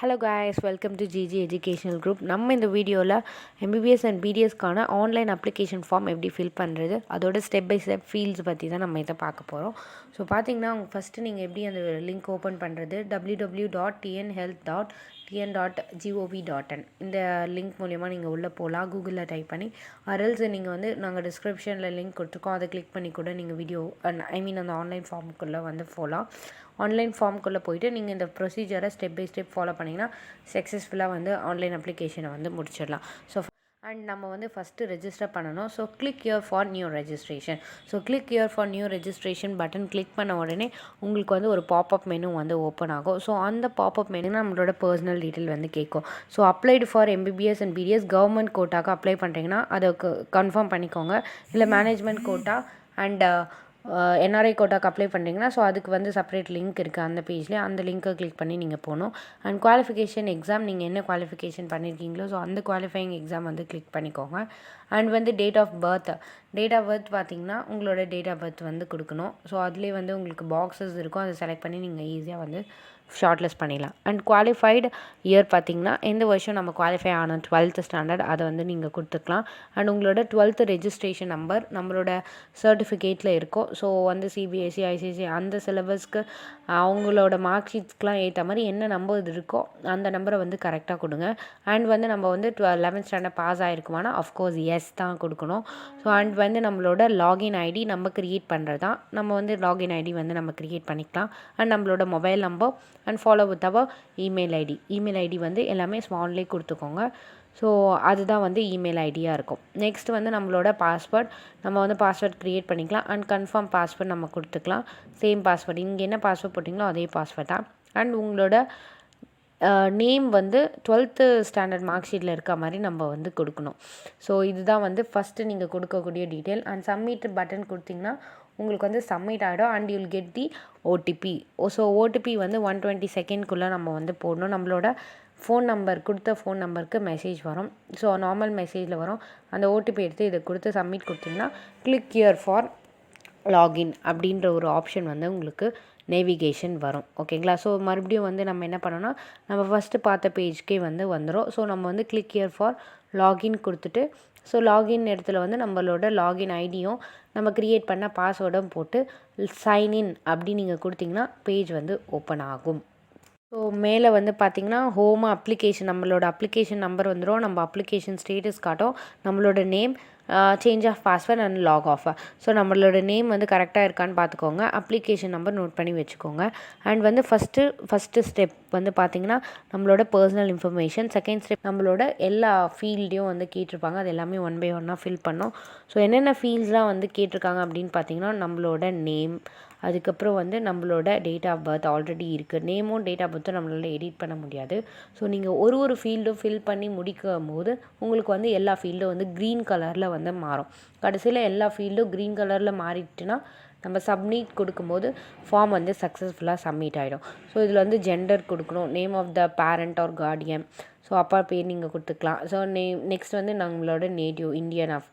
Hello guys, welcome to GG educational group. நம்ம இந்த வீடியோவில் MBBS அண்ட் BDSக்கான ஆன்லைன் அப்ளிகேஷன் ஃபார்ம் எப்படி ஃபில் பண்ணுறது, அதோட ஸ்டெப் பை ஸ்டெப் ஃபீல்ட்ஸ் பற்றி தான் நம்ம இதை பார்க்க போகிறோம். ஸோ பார்த்தீங்கன்னா ஃபஸ்ட்டு நீங்கள் எப்படி அந்த லிங்க் ஓப்பன் பண்ணுறது, www.tnhealth.tn.gov.in இந்த லிங்க் மூலயமா நீங்கள் உள்ளே போகலாம். கூகுளில் டைப் பண்ணி அரல்ஸ் நீங்கள் வந்து நாங்கள் டிஸ்கிரிப்ஷனில் லிங்க் கொடுத்துருக்கோம், அதை கிளிக் பண்ணி கூட நீங்கள் வீடியோ அந்த ஆன்லைன் ஃபார்முக்குள்ளே வந்து போகலாம். ஆன்லைன் ஃபார்முக்குள்ளே போய்ட்டு நீங்கள் இந்த ப்ரொசீஜரை ஸ்டெப் பை ஸ்டெப் ஃபாலோ பண்ணிங்கன்னா சக்ஸஸ்ஃபுல்லாக வந்து ஆன்லைன் அப்ளிகேஷனை வந்து முடிச்சிடலாம். ஸோ அண்ட் நம்ம வந்து ஃபஸ்ட்டு ரெஜிஸ்டர் பண்ணணும். So click here for new registration. So click here for new registration button click பண்ண உடனே உங்களுக்கு வந்து ஒரு பாப்அப் மெனு வந்து ஓப்பன் ஆகும். ஸோ அந்த பாப்அப் மெனு நம்மளோட பர்சனல் டீட்டெயில் வந்து கேட்கும். So applied for MBBS and BDS government கோட்டாக்கு அப்ளை பண்ணுறீங்கன்னா அதை கன்ஃபார்ம் பண்ணிக்கோங்க. இல்லை மேனேஜ்மெண்ட் கோட்டா அண்ட் NRI கோட்டாக்கு அப்ளை பண்ணுறீங்கன்னா ஸோ அதுக்கு வந்து செப்பரேட் லிங்க் இருக்குது அந்த பேஜ்லேயே. அந்த லிங்க்கை கிளிக் பண்ணி நீங்கள் போகணும். அண்ட் குவாலிஃபிகேஷன் எக்ஸாம் நீங்கள் என்ன குவாலிஃபிகேஷன் பண்ணியிருக்கீங்களோ ஸோ அந்த குவாலிஃபையிங் எக்ஸாம் வந்து கிளிக் பண்ணிக்கோங்க. அண்ட் வந்து டேட் ஆஃப் பர்த் பார்த்தீங்கன்னா உங்களோட டேட் ஆஃப் பர்த் வந்து கொடுக்கணும். ஸோ அதுலேயே வந்து உங்களுக்கு பாக்ஸஸ் இருக்கும், அதை செலக்ட் பண்ணி நீங்கள் ஈஸியாக வந்து ஷார்ட்லிஸ்ட் பண்ணிடலாம். அண்ட் குவாலிஃபைடு இயர் பார்த்தீங்கன்னா எந்த வருஷம் நம்ம குவாலிஃபை ஆனோம் 12th ஸ்டாண்டர்ட் அதை வந்து நீங்கள் கொடுத்துக்கலாம். அண்ட் உங்களோட 12th ரெஜிஸ்ட்ரேஷன் நம்பர் நம்மளோட சர்டிஃபிகேட்டில் இருக்கும். ஸோ வந்து CBSE ICSE அந்த சிலபஸ்க்கு அவங்களோட மார்க் ஷீட்ஸ்க்கெலாம் ஏற்ற மாதிரி என்ன நம்பர் இருக்கோ அந்த நம்பரை வந்து கரெக்டாக கொடுங்க. அண்ட் வந்து நம்ம வந்து 11th ஸ்டாண்டர்ட் பாஸ் ஆகிருக்குமானா அஃப்கோர்ஸ் எஸ் தான் கொடுக்கணும். ஸோ அண்ட் வந்து நம்மளோட லாகின் ஐடி நம்ம க்ரியேட் பண்ணுறது தான். நம்ம வந்து லாகின் ஐடி வந்து நம்ம க்ரியேட் பண்ணிக்கலாம். அண்ட் நம்மளோட mobile number and follow with our email ID வந்து எல்லாமே ஸ்மால்லே கொடுத்துக்கோங்க. ஸோ அதுதான் வந்து இமெயில் ஐடியாக இருக்கும். நெக்ஸ்ட் வந்து நம்மளோட பாஸ்வேர்ட் நம்ம வந்து பாஸ்வேர்ட் க்ரியேட் பண்ணிக்கலாம். அண்ட் கன்ஃபார்ம் பாஸ்வேர்ட் நம்ம கொடுத்துக்கலாம். சேம் பாஸ்வேர்ட் இங்கே என்ன பாஸ்வேர்ட் போட்டிங்களோ அதே பாஸ்வேர்ட் தான். அண்ட் உங்களோட நேம் வந்து 12th ஸ்டாண்டர்ட் மார்க் ஷீட்டில் இருக்க மாதிரி நம்ம வந்து கொடுக்கணும். ஸோ இதுதான் வந்து ஃபஸ்ட்டு நீங்கள் கொடுக்கக்கூடிய டீட்டெயில். அண்ட் சப்மிட் பட்டன் கொடுத்திங்கன்னா உங்களுக்கு வந்து சப்மிட் ஆகிடும். And you'll get the OTP. So OTP வந்து 120 செகண்ட்குள்ளே நம்ம வந்து போடணும். நம்மளோட ஃபோன் நம்பருக்கு மெசேஜ் வரும். ஸோ நார்மல் மெசேஜில் வரும். அந்த ஓடிபி எடுத்து இதை கொடுத்து சப்மிட் கொடுத்திங்கன்னா கிளிக் ஹியர் ஃபார் லாகின் அப்படின்ற ஒரு ஆப்ஷன் வந்து உங்களுக்கு நேவிகேஷன் வரும். ஓகேங்களா? ஸோ மறுபடியும் வந்து நம்ம என்ன பண்ணோன்னா நம்ம ஃபஸ்ட்டு பார்த்த பேஜ்க்கே வந்து வந்துடும். ஸோ நம்ம வந்து கிளிக் ஹியர் ஃபார் லாகின் கொடுத்துட்டு ஸோ லாகின் இடத்துல வந்து நம்மளோட லாகின் ஐடியும் நம்ம க்ரியேட் பண்ண பாஸ்வேர்டும் போட்டு சைன்இன் அப்படி நீங்கள் கொடுத்தீங்கன்னா பேஜ் வந்து ஓப்பன் ஆகும். ஸோ மேலே வந்து பார்த்திங்கன்னா ஹோம் அப்ளிகேஷன் நம்மளோட அப்ளிகேஷன் நம்பர் வந்துடும். நம்ம அப்ளிகேஷன் ஸ்டேட்டஸ் காட்டும். நம்மளோட name change of password and log off. So நம்மளோட நேம் வந்து கரெக்டாக இருக்கான்னு பார்த்துக்கோங்க. அப்ளிகேஷன் நம்பர் நோட் பண்ணி வச்சுக்கோங்க. அண்ட் வந்து ஃபஸ்ட்டு ஸ்டெப் வந்து பார்த்திங்கன்னா நம்மளோட பர்சனல் இன்ஃபர்மேஷன். செகண்ட் ஸ்டெப் நம்மளோட எல்லா ஃபீல்டையும் வந்து கேட்டிருப்பாங்க. அது எல்லாமே ஒன் பை ஒன்னாக ஃபில் பண்ணோம். ஸோ என்னென்ன ஃபீல்ட்ஸ்லாம் வந்து கேட்டிருக்காங்க அப்படின்னு பார்த்திங்கன்னா நம்மளோட நேம், அதுக்கப்புறம் வந்து நம்மளோட டேட் ஆஃப் பர்த் ஆல்ரெடி இருக்குது. நேமும் டேட் ஆஃப் பர்த்தும் நம்மளால் எடிட் பண்ண முடியாது. ஸோ நீங்கள் ஒரு ஃபீல்டும் ஃபில் பண்ணி முடிக்கும் போது உங்களுக்கு வந்து எல்லா ஃபீல்டும் வந்து க்ரீன் கலரில் வந்து மாறும். கடைசியில் எல்லா ஃபீல்டும் க்ரீன் கலரில் மாறிட்டுனா நம்ம சப்மிட் கொடுக்கும்போது ஃபார்ம் வந்து சக்ஸஸ்ஃபுல்லாக சப்மிட் ஆகிடும். ஸோ இதில் வந்து ஜெண்டர் கொடுக்கணும், name of the parent or guardian. So அப்பா பேர் நீங்கள் கொடுத்துக்கலாம். ஸோ நெக்ஸ்ட் வந்து நம்மளோட நேட்டிவ் இந்தியனாக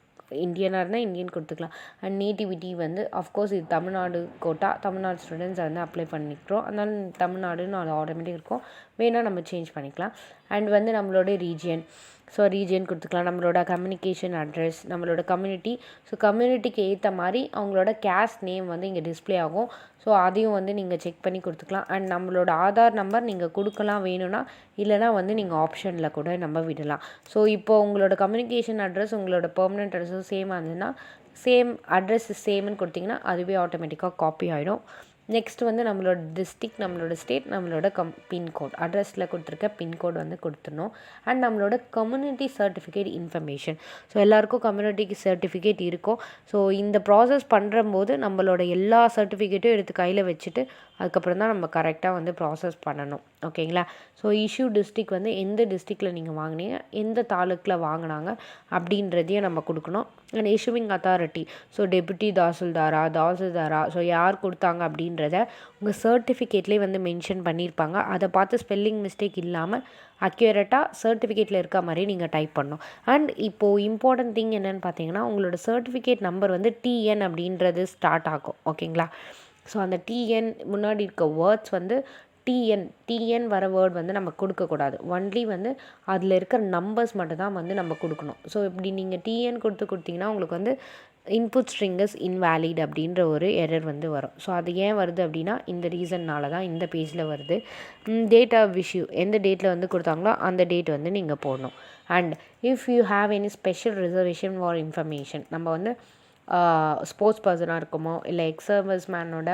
இருந்தால் இந்தியன் கொடுத்துக்கலாம். அண்ட் நேட்டிவிட்டி வந்து அஃப்கோர்ஸ் இது தமிழ்நாடு கோட்டா, தமிழ்நாடு ஸ்டூடெண்ட்ஸ் வந்து அப்ளை பண்ணிக்கிறோம். அதனால் தமிழ்நாடுன்னு அது ஆட்டோமேட்டிக் இருக்கும். வேணால் நம்ம சேஞ்ச் பண்ணிக்கலாம். அண்ட் வந்து நம்மளோட ரீஜியன் கொடுத்துக்கலாம். நம்மளோட கம்யூனிகேஷன் அட்ரஸ், நம்மளோட கம்யூனிட்டி. ஸோ கம்யூனிட்டிக்கு ஏற்ற மாதிரி அவங்களோட கேஸ்ட் நேம் வந்து இங்கே டிஸ்பிளே ஆகும். ஸோ அதையும் வந்து நீங்கள் செக் பண்ணி கொடுத்துக்கலாம். அண்ட் நம்மளோட ஆதார் நம்பர் நீங்கள் கொடுக்கலாம் வேணும்னா, இல்லைனா வந்து நீங்கள் ஆப்ஷனில் கூட நம்ம விடலாம். ஸோ இப்போ உங்களோட கம்யூனிகேஷன் அட்ரஸ் உங்களோட பெர்மனெண்ட் அட்ரஸும் சேமாக இருந்ததுன்னா சேம் அட்ரஸ் சேம்னு கொடுத்திங்கன்னா அதுவே ஆட்டோமேட்டிக்காக காப்பி ஆகிடும். நெக்ஸ்ட் வந்து நம்மளோட டிஸ்ட்ரிக்ட், நம்மளோட ஸ்டேட், நம்மளோட பின்கோட், அட்ரஸில் கொடுத்துருக்க பின்கோட் வந்து கொடுத்துடணும். அண்ட் நம்மளோட கம்யூனிட்டி சர்டிஃபிகேட் இன்ஃபர்மேஷன். ஸோ எல்லாேருக்கும் கம்யூனிட்டி சர்டிஃபிகேட் இருக்கும். ஸோ இந்த ப்ராசஸ் பண்ணும்போது நம்மளோட எல்லா சர்டிஃபிகேட்டும் எடுத்து கையில் வச்சுட்டு அதுக்கப்புறம் தான் நம்ம கரெக்டாக வந்து ப்ராசஸ் பண்ணணும். ஓகேங்களா? ஸோ இஷ்யூ டிஸ்ட்ரிக்ட் வந்து எந்த டிஸ்ட்ரிக்டில் நீங்கள் வாங்கினீங்க, எந்த தாலுக்கில் வாங்கினாங்க அப்படின்றதையும் நம்ம கொடுக்கணும். And issuing authority, so deputy தாசில்தாரா ஸோ யார் கொடுத்தாங்க அப்படின்றத உங்கள் சர்டிஃபிகேட்லேயே வந்து மென்ஷன் பண்ணியிருப்பாங்க. அதை பார்த்து ஸ்பெல்லிங் மிஸ்டேக் இல்லாமல் அக்யூரேட்டாக சர்டிஃபிகேட்டில் இருக்க மாதிரி நீங்கள் டைப் பண்ணணும். அண்ட் இப்போது இம்பார்ட்டன்ட் திங் என்னென்னு பார்த்தீங்கன்னா உங்களோட சர்டிஃபிகேட் நம்பர் வந்து TN அப்படின்றது ஸ்டார்ட் ஆகும். ஓகேங்களா? ஸோ அந்த TN முன்னாடி இருக்க வேர்ட்ஸ் வந்து டிஎன் வர வேர்ட் வந்து நம்ம கொடுக்கக்கூடாது. ஒன்லி வந்து அதில் இருக்கிற நம்பர்ஸ் மட்டும் தான் வந்து நம்ம கொடுக்கணும். ஸோ இப்படி நீங்கள் டிஎன் கொடுத்தீங்கன்னா உங்களுக்கு வந்து இன்புட் ஸ்ட்ரிங் இஸ் இன்வேலிட் அப்படின்ற ஒரு எரர் வந்து வரும். ஸோ அது ஏன் வருது அப்படின்னா இந்த ரீசன்னால தான் இந்த பேஜில் வருது. டேட் ஆஃப் இஷ்யூ எந்த டேட்டில் வந்து கொடுத்தாங்களோ அந்த டேட் வந்து நீங்கள் போடணும். And if you have any special reservation for information, நம்ம வந்து ஸ்போர்ட்ஸ் பர்சனாக இருக்குமோ இல்லை எக்ஸர்வஸ் மேனோட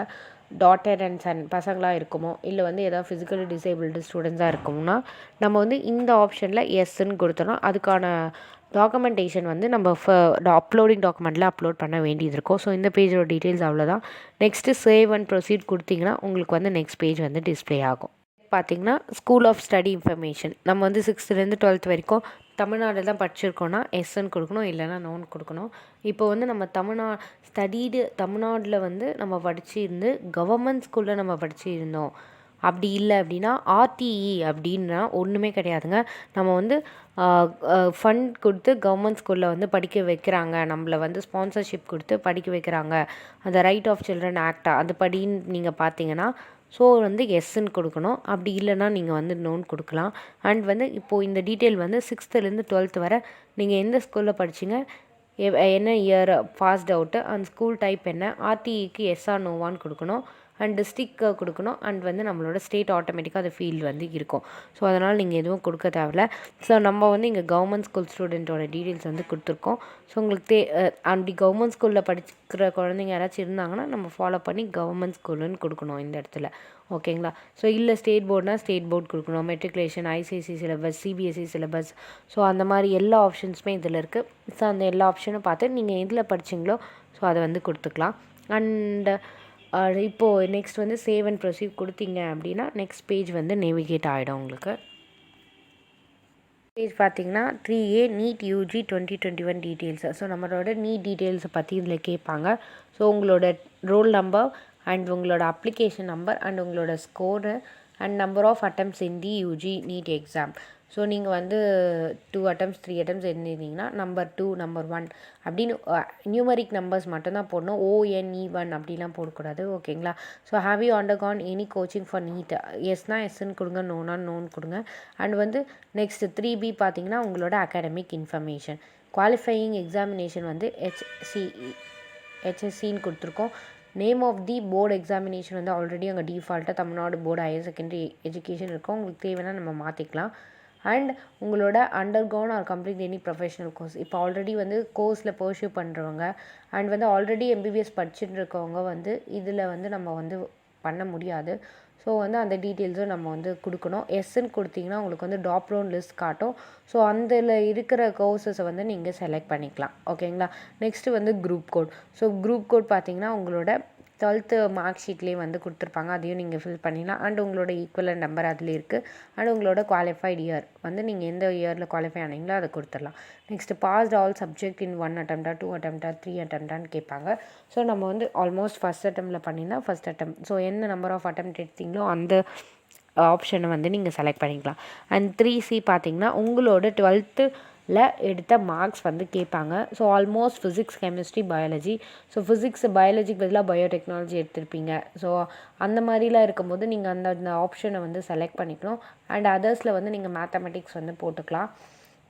டாட்டர் அண்ட் சன் பசங்களாக இருக்குமோ இல்லை வந்து ஏதாவது ஃபிசிக்கலி டிசேபிள்டு ஸ்டூடெண்ட்ஸாக இருக்கும்னா நம்ம வந்து இந்த ஆப்ஷனில் எஸ்ன்னு கொடுத்தோன்னா அதுக்கான டாக்குமெண்டேஷன் வந்து நம்ம அப்லோடிங் டாக்குமெண்ட்டில் அப்லோட் பண்ண வேண்டியது இருக்கும். ஸோ இந்த பேஜோட டீட்டெயில்ஸ் அவ்வளோதான். நெக்ஸ்ட்டு சேவ் அண்ட் ப்ரொசீட் கொடுத்தீங்கன்னா உங்களுக்கு வந்து நெக்ஸ்ட் பேஜ் வந்து டிஸ்பிளே ஆகும். பார்த்திங்கன்னா ஸ்கூல் ஆஃப் ஸ்டடி இன்ஃபர்மேஷன், நம்ம வந்து 6th to 12th வரைக்கும் தமிழ்நாட்டில் தான் படிச்சிருக்கோன்னா எஸ்ன்னு கொடுக்கணும், இல்லைனா நோன் கொடுக்கணும். இப்போ வந்து நம்ம தமிழ்நாட்டில் வந்து நம்ம படிச்சிருந்து கவர்மெண்ட் ஸ்கூலில் நம்ம படிச்சிருந்தோம் அப்படி இல்லை அப்படின்னா ஆர்டிஇ அப்படின்னா ஒன்றுமே கிடையாதுங்க. நம்ம வந்து ஃபண்ட் கொடுத்து கவர்மெண்ட் ஸ்கூலில் வந்து படிக்க வைக்கிறாங்க, நம்மளை வந்து ஸ்பான்சர்ஷிப் கொடுத்து படிக்க வைக்கிறாங்க, அந்த ரைட் ஆஃப் சில்ட்ரன் ஆக்டா அது படின்னு நீங்கள் பார்த்தீங்கன்னா ஸோ வந்து எஸ்ன்னு கொடுக்கணும். அப்படி இல்லைன்னா நீங்கள் வந்து நோன் கொடுக்கலாம். அண்ட் வந்து இப்போது இந்த டீட்டெயில் வந்து 6th to 12th வரை நீங்கள் எந்த ஸ்கூலில் படிச்சிங்க, என்ன இயர் பாஸ்ட் அவுட்டு, அந்த ஸ்கூல் டைப் என்ன, ஆர்டிஇக்கு எஸ்ஆ நோவான்னு கொடுக்கணும். அண்ட் டிஸ்ட்ரிக் கொடுக்கணும். அண்ட் வந்து நம்மளோட ஸ்டேட் ஆட்டோமேட்டிக்காக அது ஃபீல்டு வந்து இருக்கும். ஸோ அதனால் நீங்கள் எதுவும் கொடுக்க தேவையில்ல. ஸோ நம்ம வந்து இங்கே கவர்மெண்ட் ஸ்கூல் ஸ்டூடெண்ட்டோட டீட்டெயில்ஸ் வந்து கொடுத்துருக்கோம். ஸோ உங்களுக்கு அப்படி கவர்மெண்ட் ஸ்கூலில் படிக்கிற குழந்தைங்க யாராச்சும் இருந்தாங்கன்னா நம்ம ஃபாலோ பண்ணி கவர்மெண்ட் ஸ்கூலுன்னு கொடுக்கணும் இந்த இடத்துல. ஓகேங்களா? ஸோ இல்லை ஸ்டேட் போர்டுனா ஸ்டேட் போர்டு கொடுக்கணும், matriculation, ICSE syllabus, CBSE syllabus, so அந்த மாதிரி எல்லா ஆப்ஷன்ஸுமே இதில் இருக்குது. ஸோ அந்த எல்லா ஆப்ஷனும் பார்த்து நீங்கள் எதில் படிச்சிங்களோ ஸோ அதை வந்து கொடுத்துக்கலாம். அண்ட் இப்போது நெக்ஸ்ட் வந்து சேவ் அண்ட் ப்ரொசீட் கொடுத்தீங்க அப்படின்னா நெக்ஸ்ட் பேஜ் வந்து நேவிகேட் ஆகிடும் உங்களுக்கு. பேஜ் பார்த்தீங்கன்னா 3A NEET UG 2021 details. So நம்மளோட நீட் டீட்டெயில்ஸை பற்றி இதில் கேட்பாங்க. ஸோ உங்களோட ரோல் நம்பர் அண்ட் உங்களோட அப்ளிகேஷன் நம்பர் அண்ட் உங்களோட score and number of attempts in the UG NEET exam. So நீங்கள் வந்து 2 attempts 3 attempts எழுதிருந்தீங்கன்னா நம்பர் 2 நம்பர் 1 அப்படின்னு நியூமரிக் நம்பர்ஸ் மட்டும்தான் போடணும். ONE1 அப்படிலாம் போடக்கூடாது. ஓகேங்களா? So have you undergone any coaching for NEET, எஸ்னா எஸ்ன்னு கொடுங்க, நோனா நோன் கொடுங்க. அண்ட் வந்து நெக்ஸ்ட் 3B பார்த்தீங்கன்னா உங்களோட அகாடமிக் இன்ஃபர்மேஷன், குவாலிஃபையிங் எக்ஸாமினேஷன் வந்து HSCன்னு கொடுத்துருக்கோம். Name of the board examination வந்து ஆல்ரெடி அங்கே டிஃபால்ட்டாக Tamil Nadu board higher secondary education இருக்கும். உங்களுக்கு தேவைன்னா நம்ம மாற்றிக்கலாம். அண்ட் உங்களோட undergone or complete any professional course, இப்போ ஆல்ரெடி வந்து கோர்ஸில் பர்சியூ பண்ணுறவங்க அண்ட் வந்து ஆல்ரெடி MBBS படிச்சுட்டு இருக்கவங்க வந்து இதில் வந்து நம்ம வந்து பண்ண முடியாது. ஸோ வந்து அந்த டீட்டெயில்ஸும் நம்ம வந்து கொடுக்கணும். எஸ்ன்னு கொடுத்தீங்கன்னா உங்களுக்கு வந்து டாப் டவுன் லிஸ்ட் காட்டும். ஸோ அதில் இருக்கிற கோர்ஸஸை வந்து நீங்கள் செலக்ட் பண்ணிக்கலாம். ஓகேங்களா? நெக்ஸ்ட்டு வந்து group code. So group code பார்த்தீங்கன்னா உங்களோட 12th மார்க் ஷீட்லேயே வந்து கொடுத்துருப்பாங்க, அதையும் நீங்கள் ஃபில் பண்ணிடலாம். அண்ட் உங்களோட ஈக்குவலன்ட் நம்பர் அதில் இருக்குது. அண்ட் உங்களோட குவாலிஃபைட் இயர் வந்து நீங்கள் எந்த இயரில் குவாலிஃபை ஆனீங்களோ அதை கொடுத்துடலாம். Next passed all subject in 1 attempt 2 attempt 3 attempt கேட்பாங்க. ஸோ நம்ம வந்து ஆல்மோஸ்ட் ஃபஸ்ட் அட்டெம்ப்டில் பண்ணினா ஃபஸ்ட் attempt, ஸோ என்ன நம்பர் ஆஃப் attempt எடுத்தீங்களோ அந்த ஆப்ஷனை வந்து நீங்கள் செலக்ட் பண்ணிக்கலாம். அண்ட் 3C பார்த்தீங்கன்னா உங்களோட 12th எடுத்த மார்க்ஸ் வந்து கேட்பாங்க. So almost physics, chemistry, biology. So physics பயாலஜிக்கு பதிலாக பயோடெக்னாலஜி எடுத்திருப்பீங்க. ஸோ அந்த மாதிரிலாம் இருக்கும்போது நீங்கள் அந்த ஆப்ஷனை வந்து செலக்ட் பண்ணிக்கணும். அண்ட் அதர்ஸில் வந்து நீங்கள் மேத்தமெட்டிக்ஸ் வந்து போட்டுக்கலாம்.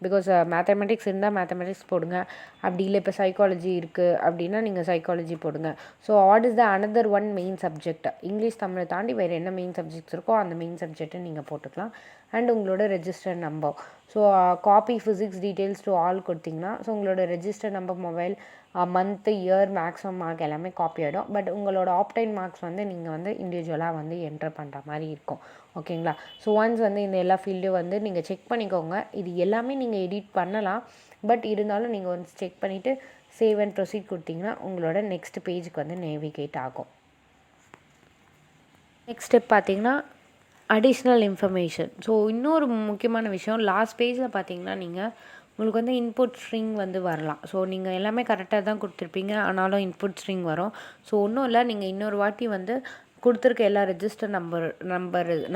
பிகாஸ் மேத்தமெட்டிக்ஸ் இருந்தால் மேத்தமெட்டிக்ஸ் போடுங்க. அப்படி இல்லை இப்போ சைக்காலஜி இருக்குது அப்படின்னா நீங்கள் சைக்காலஜி போடுங்க. So what is the another one main subject, English தமிழை தாண்டி வேறு என்ன மெயின் சப்ஜெக்ட்ஸ் இருக்கோ அந்த மெயின் சப்ஜெக்டை நீங்கள் போட்டுக்கலாம். அண்ட் உங்களோட register number, so copy physics details to all கொடுத்தீங்கன்னா ஸோ உங்களோட register number, mobile, month, year, maximum mark எல்லாமே காப்பி ஆகிடும். பட் உங்களோட ஆப்டைன் மார்க்ஸ் வந்து நீங்கள் வந்து இண்டிவிஜுவலாக வந்து என்டர் பண்ணுற மாதிரி இருக்கும். ஓகேங்களா? ஸோ ஒன்ஸ் வந்து இந்த எல்லா ஃபீல்டும் வந்து நீங்கள் செக் பண்ணிக்கோங்க. இது எல்லாமே நீங்கள் எடிட் பண்ணலாம். பட் இருந்தாலும் நீங்கள் வந்து செக் பண்ணிவிட்டு சேவ் அண்ட் ப்ரொசீட் கொடுத்தீங்கன்னா உங்களோட நெக்ஸ்ட் பேஜுக்கு வந்து நேவிகேட் ஆகும். நெக்ஸ்ட் ஸ்டெப் பார்த்தீங்கன்னா அடிஷ்னல் இன்ஃபர்மேஷன். ஸோ இன்னொரு முக்கியமான விஷயம், லாஸ்ட் பேஜில் பார்த்தீங்கன்னா நீங்கள் உங்களுக்கு வந்து இன்புட் ஸ்ட்ரிங் வந்து வரலாம். ஸோ நீங்கள் எல்லாமே கரெக்டாக தான் கொடுத்துருப்பீங்க, ஆனாலும் இன்புட் ஸ்ட்ரிங் வரும். ஸோ ஒன்றும் இல்லை, நீங்கள் இன்னொரு வாட்டி வந்து கொடுத்துருக்க எல்லா ரெஜிஸ்டர்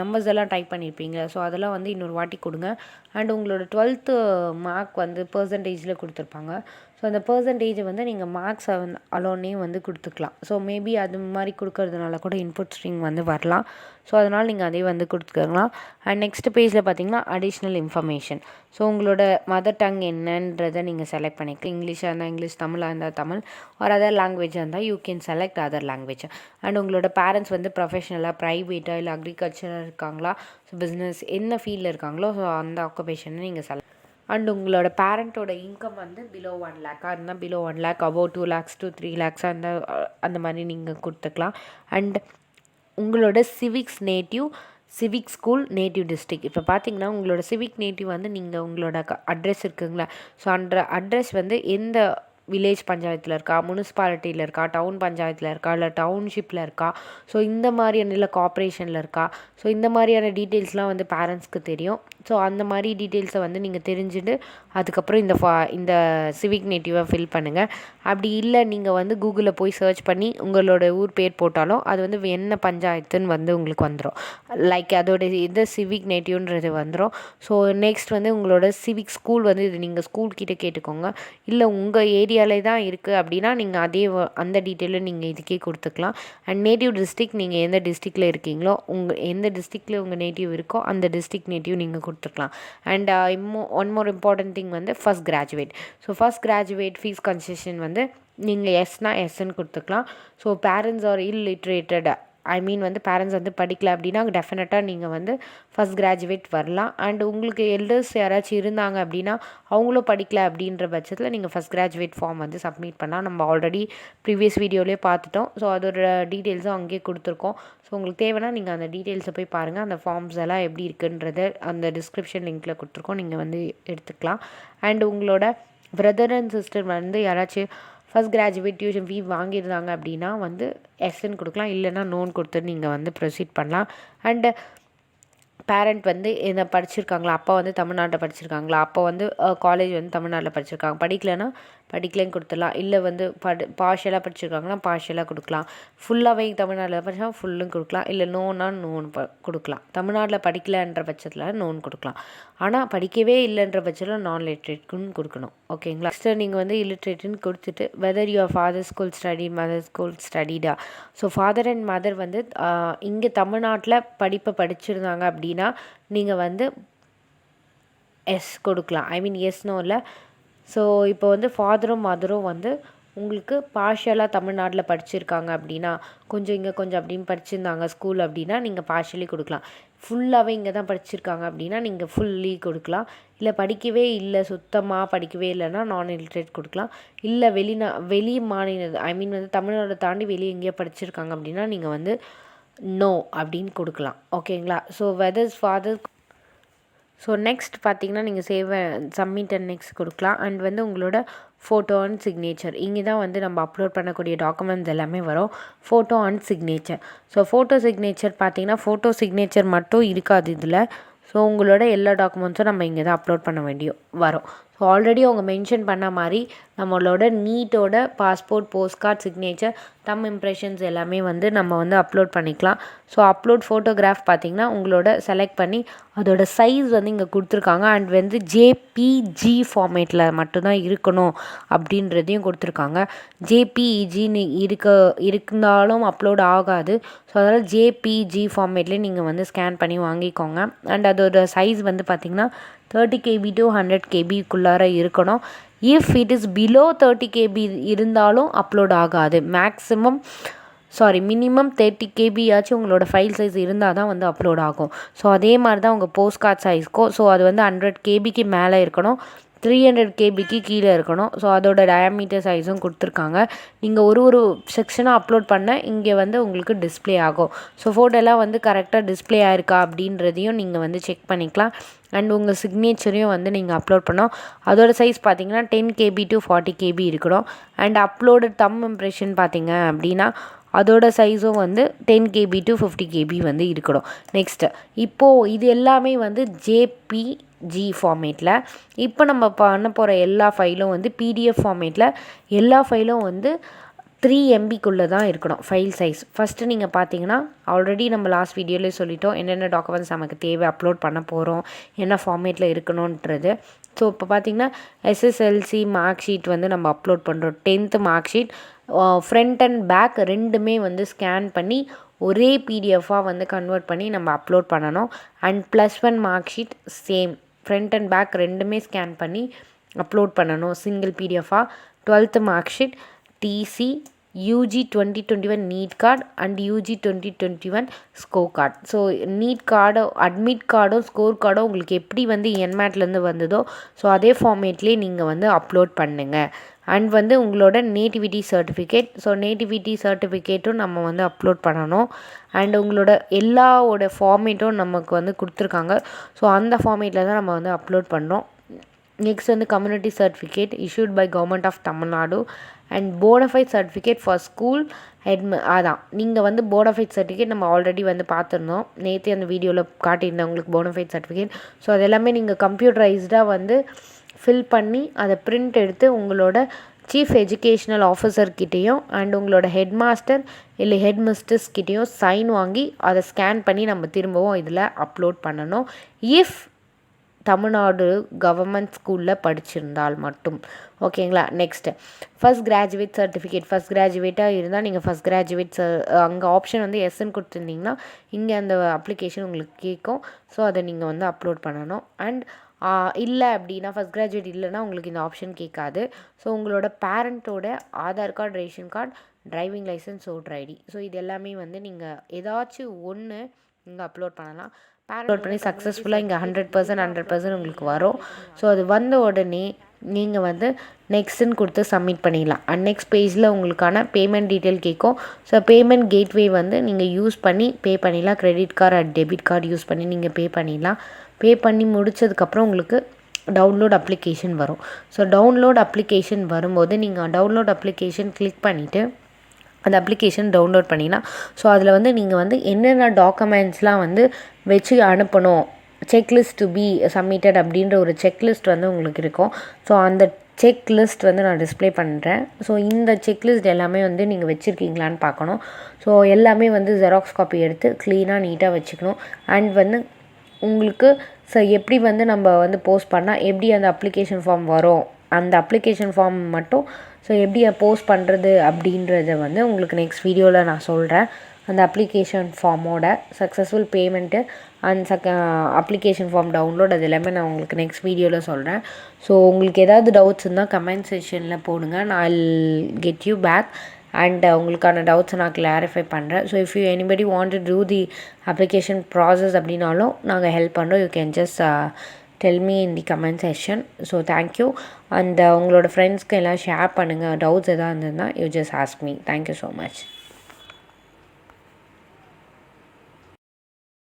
நம்பர்ஸ் எல்லாம் டைப் பண்ணியிருப்பீங்க. ஸோ அதெல்லாம் வந்து இன்னொரு வாட்டி கொடுங்க. அண்ட் உங்களோட 12th மார்க் வந்து பெர்சன்டேஜில் கொடுத்துருப்பாங்க. ஸோ அந்த பெர்சன்டேஜை வந்து நீங்கள் மார்க்ஸ் அலோனே வந்து கொடுத்துக்கலாம். ஸோ மேபி அது மாதிரி கொடுக்கறதுனால கூட இன்புட் ஸ்ட்ரிங் வந்து வரலாம். ஸோ அதனால் நீங்கள் அதே வந்து கொடுத்துக்கலாம். அண்ட் நெக்ஸ்ட் பேஜில் பார்த்தீங்கன்னா அடிஷ்னல் இன்ஃபர்மேஷன். ஸோ உங்களோட மதர் டங் என்னன்றதை நீங்கள் செலக்ட் பண்ணிக்கலாம். இங்கிலீஷாக இருந்தால் இங்கிலீஷ், தமிழாக இருந்தால் தமிழ், ஒரு அதர் லாங்குவேஜாக இருந்தால் you can select other language. And உங்களோட பேரண்ட்ஸ் வந்து ப்ரொஃபஷனலாக, ப்ரைவேட்டாக, இல்லை அக்ரிகல்ச்சராக இருக்காங்களா, ஸோ பிஸ்னஸ் என்ன ஃபீல்டில் இருக்காங்களோ ஸோ அந்த ஆக்குபேஷனை நீங்கள் செலக்ட். அண்ட் உங்களோட பேரண்ட்டோட இன்கம் வந்து பிலோ 1 lakh இருந்தால் below 1 lakh, above 2 lakhs to 3 lakhs அந்த மாதிரி நீங்கள் கொடுத்துக்கலாம். அண்ட் உங்களோட சிவிக் ஸ்கூல் நேட்டிவ் டிஸ்ட்ரிக்ட். இப்போ பார்த்தீங்கன்னா உங்களோட சிவிக் நேட்டிவ் வந்து நீங்கள் உங்களோட அட்ரஸ் இருக்குங்களா, ஸோ அந்த அட்ரஸ் வந்து எந்த வில்லேஜ் பஞ்சாயத்தில் இருக்கா, முனிசிபாலிட்டியில் இருக்கா, டவுன் பஞ்சாயத்தில் இருக்கா, இல்லை டவுன்ஷிப்பில் இருக்கா, ஸோ இந்த மாதிரியான, இல்லை கார்ப்பரேஷனில் இருக்கா, ஸோ இந்த மாதிரியான டீட்டெயில்ஸ்லாம் வந்து பேரண்ட்ஸ்க்கு தெரியும். ஸோ அந்த மாதிரி டீட்டெயில்ஸை வந்து நீங்கள் தெரிஞ்சுட்டு அதுக்கப்புறம் இந்த சிவிக் நேட்டிவை ஃபில் பண்ணுங்கள். அப்படி இல்லை நீங்கள் வந்து கூகுளில் போய் சர்ச் பண்ணி உங்களோட ஊர் பேர் போட்டாலும் அது வந்து என்ன பஞ்சாயத்துன்னு வந்து உங்களுக்கு வந்துடும். லைக் அதோட இது சிவிக் நேட்டிவ்ன்றது வந்துடும். ஸோ நெக்ஸ்ட் வந்து உங்களோட சிவிக் ஸ்கூல் வந்து இது நீங்கள் ஸ்கூல்கிட்ட கேட்டுக்கோங்க. இல்லை உங்கள் ஏரியாவிலே தான் இருக்குது அப்படின்னா நீங்கள் அந்த டீட்டெயிலும் நீங்கள் இதுக்கே கொடுத்துக்கலாம். அண்ட் நேட்டிவ் டிஸ்ட்ரிக்ட் நீங்கள் எந்த டிஸ்ட்ரிக்டில் இருக்கீங்களோ, எந்த டிஸ்ட்ரிக்டில் உங்கள் நேட்டிவ் இருக்கோ அந்த டிஸ்ட்ரிக்ட் நேட்டிவ் நீங்கள் கொடுத்துக்கலாம். And one more important thing வந்து first graduate. So first graduate fees concession வந்து நீங்கள் எஸ்ன்னு கொடுத்துக்கலாம். ஸோ பேரண்ட்ஸ் ஆர் இல்லிட்ரேட்டட், வந்து பேரண்ட்ஸ் வந்து படிக்கல அப்படின்னா டெஃபினட்டாக நீங்கள் வந்து ஃபஸ்ட் கிராஜுவேட் வரலாம். அண்ட் உங்களுக்கு எல்டர்ஸ் யாராச்சும் இருந்தாங்க அப்படின்னா அவங்களும் படிக்கல அப்படின்ற பட்சத்தில் நீங்கள் ஃபஸ்ட் கிராஜுவேட் ஃபார்ம் வந்து சப்மிட் பண்ணால், நம்ம ஆல்ரெடி ப்ரீவியஸ் வீடியோலேயே பார்த்துட்டோம். ஸோ அதோட டீட்டெயில்ஸும் அங்கேயே கொடுத்துருக்கோம். ஸோ உங்களுக்கு தேவைன்னா நீங்கள் அந்த டீட்டெயில்ஸை போய் பாருங்கள். அந்த ஃபார்ம்ஸ் எல்லாம் எப்படி இருக்குன்றத அந்த டிஸ்கிரிப்ஷன் லிங்க்கில் கொடுத்துருக்கோம், நீங்கள் வந்து எடுத்துக்கலாம். அண்ட் உங்களோட பிரதர் அண்ட் சிஸ்டர் வந்து யாராச்சும் ஃபஸ்ட் கிராஜுவேட் டியூஷன் ஃபீ வாங்கியிருந்தாங்க அப்படின்னா வந்து எஸ்ன்னு கொடுக்கலாம், இல்லைன்னா நோன் கொடுத்து நீங்கள் வந்து ப்ரொசீட் பண்ணலாம். அண்டு பேரண்ட் வந்து என்ன படிச்சிருக்காங்களா, அப்பா வந்து தமிழ்நாட்டில் படிச்சிருக்காங்களா, அப்போ வந்து காலேஜ் வந்து தமிழ்நாட்டில் படிச்சிருக்காங்க, படிக்கலைன்னு கொடுத்துடலாம். இல்லை வந்து பார்ஷியலாக படிச்சிருக்காங்கன்னா பார்ஷியலாக கொடுக்கலாம். ஃபுல்லாகவே தமிழ்நாட்டில் படித்தா ஃபுல்லும் கொடுக்கலாம். இல்லை நோன் கொடுக்கலாம். தமிழ்நாட்டில் படிக்கலைன்ற பட்சத்தில் நோன் கொடுக்கலாம். ஆனால் படிக்கவே இல்லைன்ற பட்சத்தில் நான் லிட்ரேட்னு கொடுக்கணும். ஓகேங்களா? நெக்ஸ்ட்டு நீங்கள் வந்து இல்லிட்ரேட்டுன்னு கொடுத்துட்டு whether your father school study, mother school ஸ்டடிடா. ஸோ ஃபாதர் அண்ட் மதர் வந்து இங்கே தமிழ்நாட்டில் படிப்பை படிச்சிருந்தாங்க அப்படின்னா நீங்கள் வந்து எஸ் கொடுக்கலாம். எஸ்னோ இல்லை. ஸோ இப்போ வந்து ஃபாதரும் மதரும் வந்து உங்களுக்கு பார்ஷியலாக தமிழ்நாட்டில் படிச்சிருக்காங்க அப்படின்னா, கொஞ்சம் அப்படின்னு படிச்சிருந்தாங்க ஸ்கூல் அப்படின்னா நீங்கள் பார்ஷியலி கொடுக்கலாம். ஃபுல்லாகவே இங்கே தான் படிச்சிருக்காங்க அப்படின்னா நீங்கள் ஃபுல்லி கொடுக்கலாம். இல்லை படிக்கவே இல்லை, சுத்தமாக படிக்கவே இல்லைன்னா நான் இல்லிட்ரேட் கொடுக்கலாம். இல்லை வெளி மாநில வந்து தமிழ்நாடு தாண்டி வெளியே எங்கேயோ படிச்சிருக்காங்க அப்படின்னா நீங்கள் வந்து நோ அப்படின்னு கொடுக்கலாம். ஓகேங்களா? So Weathers father. So next பார்த்தீங்கன்னா நீங்கள் சப்மிட் அண்ட் நெக்ஸ்ட் கொடுக்கலாம். அண்ட் வந்து உங்களோட ஃபோட்டோ அண்ட் சிக்னேச்சர், இங்கே தான் வந்து நம்ம அப்லோட் பண்ணக்கூடிய டாக்குமெண்ட்ஸ் எல்லாமே வரும். Photo and signature. So photo signature பார்த்தீங்கன்னா ஃபோட்டோ சிக்னேச்சர் மட்டும் இருக்காது இதில். ஸோ உங்களோட எல்லா டாக்குமெண்ட்ஸும் நம்ம இங்கே தான் அப்லோட் பண்ண வரும். ஸோ ஆல்ரெடி அவங்க மென்ஷன் பண்ண மாதிரி நம்மளோட நீட்டோட பாஸ்போர்ட், போஸ்ட் கார்டு, சிக்னேச்சர், தம் இம்ப்ரெஷன்ஸ் எல்லாமே வந்து நம்ம வந்து அப்லோட் பண்ணிக்கலாம். ஸோ அப்லோட் ஃபோட்டோகிராஃப் பார்த்திங்கன்னா உங்களோட செலக்ட் பண்ணி அதோட சைஸ் வந்து இங்கே கொடுத்துருக்காங்க. அண்ட் வந்து ஜேபிஜி ஃபார்மேட்டில் மட்டும்தான் இருக்கணும் அப்படின்றதையும் கொடுத்துருக்காங்க. ஜேபிஇஜின்னு இருந்தாலும் அப்லோட் ஆகாது. ஸோ அதனால் ஜேபிஜி ஃபார்மேட்லேயே நீங்கள் வந்து ஸ்கேன் பண்ணி வாங்கிக்கோங்க. அண்ட் அதோட சைஸ் வந்து பார்த்திங்கன்னா 30 KB to 100 KBக்குள்ளார இருக்கணும். If it is below 30 KB இருந்தாலும் அப்லோட் ஆகாது. மினிமம் 30 KB ஆச்சும் உங்களோட ஃபைல் சைஸ் இருந்தால் தான் வந்து அப்லோட் ஆகும். ஸோ அதே மாதிரி தான் உங்கள் போஸ்ட் கார்ட் சைஸ்க்கும். ஸோ அது வந்து 100 KBக்கு மேலே இருக்கணும், 300 KBக்கு கீழே இருக்கணும். ஸோ அதோட டயாமீட்டர் சைஸும் கொடுத்துருக்காங்க. நீங்கள் ஒரு செக்ஷனாக அப்லோட் பண்ண இங்கே வந்து உங்களுக்கு டிஸ்பிளே ஆகும். ஸோ ஃபோட்டோலாம் வந்து கரெக்டாக டிஸ்பிளே ஆயிருக்கா அப்படின்றதையும் நீங்கள் வந்து செக் பண்ணிக்கலாம். அண்ட் உங்கள் சிக்னேச்சரையும் வந்து நீங்கள் அப்லோட் பண்ணோம். அதோட சைஸ் பார்த்தீங்கன்னா 10 KB to 40 KB இருக்கணும். அண்ட் அப்லோடு தம் இம்ப்ரெஷன் பார்த்தீங்க அப்படின்னா அதோட சைஸும் வந்து 10 KB to 50 KB வந்து இருக்கணும். நெக்ஸ்ட்டு இப்போது இது எல்லாமே வந்து ஜேபிஜி ஃபார்மேட்டில். இப்போ நம்ம பண்ண போகிற எல்லா ஃபைலும் வந்து பிடிஎஃப் ஃபார்மேட்டில். எல்லா ஃபைலும் வந்து 3 MBக்குள்ளே தான் இருக்கணும் ஃபைல் சைஸ். ஃபஸ்ட்டு நீங்கள் பார்த்தீங்கன்னா ஆல்ரெடி நம்ம லாஸ்ட் வீடியோலேயே சொல்லிட்டோம் என்னென்ன டாக்குமெண்ட்ஸ் நமக்கு தேவை, அப்லோட் பண்ண போகிறோம், என்ன ஃபார்மேட்டில் இருக்கணுன்றது. ஸோ இப்போ பார்த்திங்கன்னா எஸ்எஸ்எல்சி மார்க் ஷீட் வந்து நம்ம அப்லோட் பண்ணுறோம். 10th mark sheet front and back ரெண்டுமே வந்து ஸ்கேன் பண்ணி ஒரே பிடிஎஃபாக வந்து கன்வெர்ட் பண்ணி நம்ம அப்லோட் பண்ணணும். And +1 mark sheet same front and back ரெண்டுமே ஸ்கேன் பண்ணி அப்லோட் பண்ணணும் சிங்கிள் பிடிஎஃபாக. 12th mark sheet, TC, UG 2021 NEET card and UG 2021 score card. So NEET card, admit கார்டும் ஸ்கோர் கார்டும் உங்களுக்கு எப்படி வந்து என்மேட்லேருந்து வந்ததோ ஸோ அதே ஃபார்மேட்லேயே நீங்கள் வந்து அப்லோட் பண்ணுங்கள். அண்ட் வந்து உங்களோட நேட்டிவிட்டி சர்டிஃபிகேட், ஸோ நேட்டிவிட்டி சர்டிஃபிகேட்டும் நம்ம வந்து அப்லோட் பண்ணணும். அண்ட் உங்களோட எல்லாவோட ஃபார்மேட்டும் நமக்கு வந்து கொடுத்துருக்காங்க. ஸோ அந்த ஃபார்மேட்டில் தான் நம்ம வந்து அப்லோட் பண்ணுறோம். நெக்ஸ்ட் வந்து community certificate issued by government of Tamil Nadu and bonafide certificate for school அதான் நீங்கள் வந்து போனஃபைட் சர்டிஃபிகேட் நம்ம ஆல்ரெடி வந்து பார்த்துருந்தோம். நேற்று அந்த வீடியோவில் காட்டியிருந்தேன் உங்களுக்கு போனஃபைட் சர்டிஃபிகேட். ஸோ அது எல்லாமே நீங்கள் கம்ப்யூட்டரைஸ்டாக வந்து ஃபில் பண்ணி அதை பிரிண்ட் எடுத்து உங்களோட சீஃப் எஜுகேஷ்னல் ஆஃபீஸர்கிட்டேயும் அண்ட் உங்களோட ஹெட் மாஸ்டர் இல்லை ஹெட் மிஸ்டர்ஸ்கிட்டேயும் சைன் வாங்கி அதை ஸ்கேன் பண்ணி நம்ம திரும்பவும் இதில் அப்லோட் பண்ணணும். இஃப் தமிழ்நாடு கவர்மெண்ட் ஸ்கூலில் படிச்சிருந்தால் மட்டும். ஓகேங்களா. Next first graduate certificate. First கிராஜுவேட்டாக இருந்தால் நீங்கள் ஃபஸ்ட் கிராஜுவேட் அங்கே ஆப்ஷன் வந்து எஸ்ன்னு கொடுத்துருந்தீங்கன்னா இங்கே அந்த அப்ளிகேஷன் உங்களுக்கு கேட்கும். ஸோ அதை நீங்கள் வந்து அப்லோட் பண்ணணும். அண்ட் இல்லை அப்படின்னா ஃபஸ்ட் கிராஜுவேட் இல்லைன்னா உங்களுக்கு இந்த ஆப்ஷன் கேட்காது. ஸோ உங்களோட பேரண்ட்டோட Aadhaar card, ration card, driving licence, voter ID, so இது எல்லாமே வந்து நீங்கள் ஏதாச்சும் ஒன்று நீங்கள் அப்லோட் பண்ணலாம். அப்லோட் பண்ணி சக்ஸஸ்ஃபுல்லாக இங்கே 100% உங்களுக்கு வரும். ஸோ அது வந்த உடனே நீங்கள் வந்து நெக்ஸ்ட்டுன்னு கொடுத்து சப்மிட் பண்ணிடலாம். அண்ட் நெக்ஸ்ட் பேஜில் உங்களுக்கான பேமெண்ட் டீட்டெயில் கேட்கும். ஸோ பேமெண்ட் கேட்வே வந்து நீங்கள் யூஸ் பண்ணி பே பண்ணிடலாம். Credit card and debit card use பண்ணி நீங்கள் பே பண்ணிடலாம். பே பண்ணி முடித்ததுக்கப்புறம் உங்களுக்கு டவுன்லோட் அப்ளிகேஷன் வரும். ஸோ டவுன்லோட் அப்ளிகேஷன் வரும்போது நீங்கள் டவுன்லோட் அப்ளிகேஷன் கிளிக் பண்ணிவிட்டு அந்த அப்ளிகேஷன் டவுன்லோட் பண்ணிடலாம். ஸோ அதில் வந்து நீங்கள் வந்து என்னென்ன டாக்குமெண்ட்ஸ்லாம் வந்து வச்சு அனுப்பணும், செக்லிஸ்ட் டு பி சப்மிட்டட் அப்படின்ற ஒரு செக்லிஸ்ட் வந்து உங்களுக்கு இருக்கும். ஸோ அந்த செக்லிஸ்ட் வந்து நான் டிஸ்பிளே பண்ணுறேன். ஸோ இந்த செக்லிஸ்ட் எல்லாமே வந்து நீங்கள் வச்சுருக்கீங்களான்னு பார்க்கணும். ஸோ எல்லாமே வந்து ஜெராக்ஸ் காப்பி எடுத்து க்ளீனாக நீட்டாக வச்சுக்கணும். அண்ட் வந்து உங்களுக்கு எப்படி வந்து நம்ம வந்து போஸ்ட் பண்ணால் எப்படி அந்த அப்ளிகேஷன் ஃபார்ம் வரும், அந்த அப்ளிகேஷன் ஃபார்ம் மட்டும் ஸோ எப்படி போஸ்ட் பண்ணுறது அப்படின்றத வந்து உங்களுக்கு நெக்ஸ்ட் வீடியோவில் நான் சொல்கிறேன். அந்த அப்ளிகேஷன் ஃபார்மோட successful payment and application form download அது எல்லாமே நான் உங்களுக்கு நெக்ஸ்ட் வீடியோவில் சொல்கிறேன். ஸோ உங்களுக்கு ஏதாவது டவுட்ஸ் இருந்தால் கமெண்ட் செக்ஷனில் போடுங்க. நான் I'll get you back and உங்களுக்கான டவுட்ஸை நான் கிளாரிஃபை பண்ணுறேன். So if you anybody want to do the application process அப்படின்னாலும் நாங்கள் ஹெல்ப் பண்ணுறோம். You can just tell me in the comment section. So thank you. And உங்களோட ஃப்ரெண்ட்ஸ்க்கு எல்லாம் ஷேர் பண்ணுங்கள். டவுட்ஸ் எதாவது இருந்ததுன்னா you just ask me. Thank you so much.